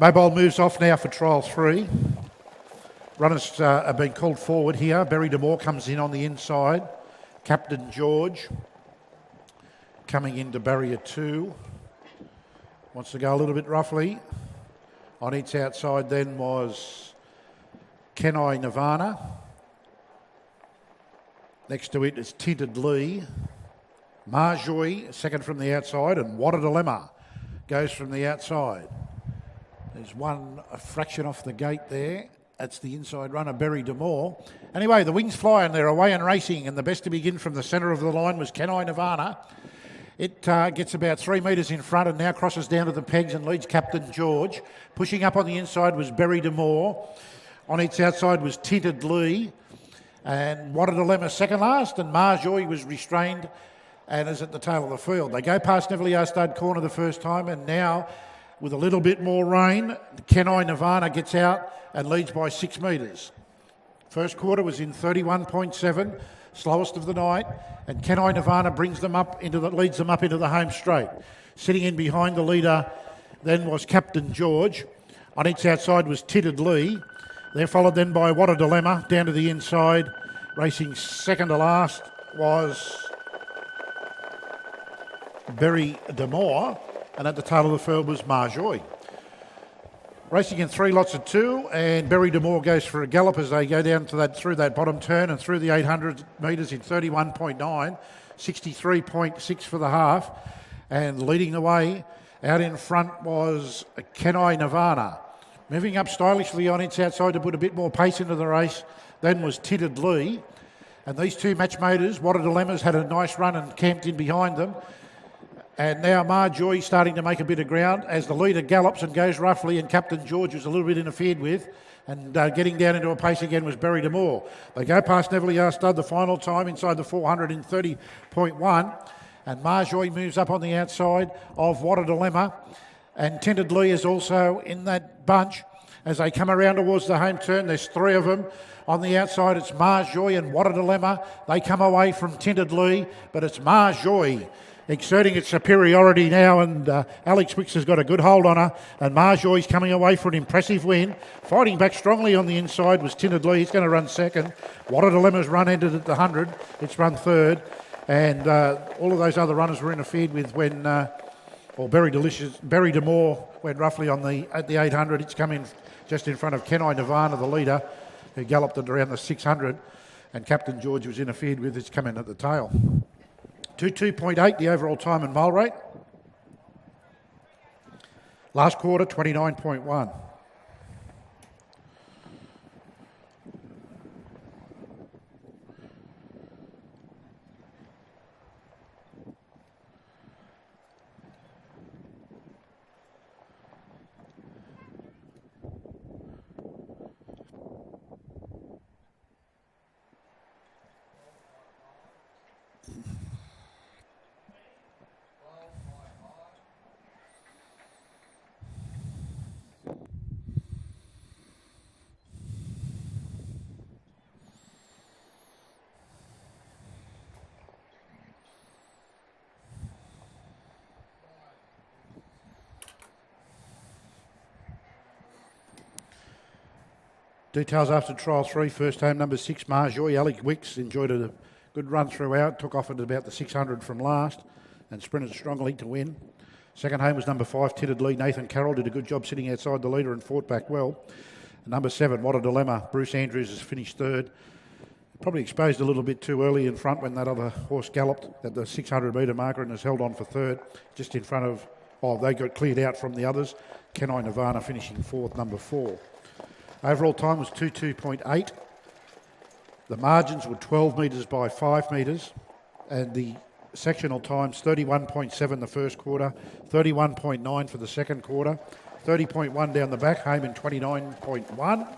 Mobile moves off now for trial 3. Runners have been called forward here. Berry D'Amore comes in on the inside. Captain George coming into barrier 2. Wants to go a little bit roughly. On its outside then was Kenai Nirvana. Next to it is Tinted Lee. Marjoy, second from the outside, and What a Dilemma goes from the outside. There's a fraction off the gate there. That's the inside runner, Berry D'Amore. Anyway, the wings fly and they're away and racing, and the best to begin from the centre of the line was Kenai Nirvana. It gets about 3 metres in front and now crosses down to the pegs and leads Captain George. Pushing up on the inside was Berry D'Amore. On its outside was Tinted Lee. And What a Dilemma second last, and Marjoy was restrained and is at the tail of the field. They go past Neville Stud corner the first time, and now with a little bit more rain, Kenai Nirvana gets out and leads by 6 metres. First quarter was in 31.7, slowest of the night, and Kenai Nirvana leads them up into the home straight. Sitting in behind the leader then was Captain George. On its outside was Tinted Lee. They're followed then by What a Dilemma down to the inside. Racing second to last was Berry D'Amore, and at the tail of the field was Marjoy. Racing in 3 lots of 2, and Berry D'Amore goes for a gallop as they go down to through that bottom turn and through the 800 metres in 31.9, 63.6 for the half, and leading the way out in front was Kenai Nirvana. Moving up stylishly on its outside to put a bit more pace into the race, then was Tinted Lee. And these two matchmakers, What a Dilemma's had a nice run and camped in behind them. And now Marjoy starting to make a bit of ground as the leader gallops and goes roughly, and Captain George was a little bit interfered with. And getting down into a pace again was Berry D'Amore. They go past Neville Stud the final time inside the 400 in 30.1. And Marjoy moves up on the outside of What a Dilemma. And Tinted Lee is also in that bunch. As they come around towards the home turn, there's 3 of them. On the outside, it's Marjoy and What a Dilemma. They come away from Tinted Lee, but it's Marjoy exerting its superiority now, and Alex Wicks has got a good hold on her, and Marjoy's coming away for an impressive win. Fighting back strongly on the inside was Tinted Lee. He's going to run second. What a Dilemma's run ended at the 100. It's run third, and all of those other runners were interfered with when Berry D'Amore went roughly at the 800. It's come in just in front of Kenai Nirvana, the leader, who galloped it around the 600, and Captain George was interfered with. It's come in at the tail. 22.8 the overall time and mile rate. Last quarter, 29.1. Details after trial 3, first home number 6, Marjoy. Alex Wicks enjoyed a good run throughout, took off at about the 600 from last and sprinted strongly to win. Second home was number 5, Tinted Lee. Nathan Carroll did a good job sitting outside the leader and fought back well. And number 7, What a Dilemma. Bruce Andrews has finished third. Probably exposed a little bit too early in front when that other horse galloped at the 600 metre marker and has held on for third, just in front of, they got cleared out from the others. Kenai Nirvana finishing fourth, number 4. Overall time was 22.8. The margins were 12 metres by 5 metres, and the sectional times 31.7 the first quarter, 31.9 for the second quarter, 30.1 down the back, home in 29.1.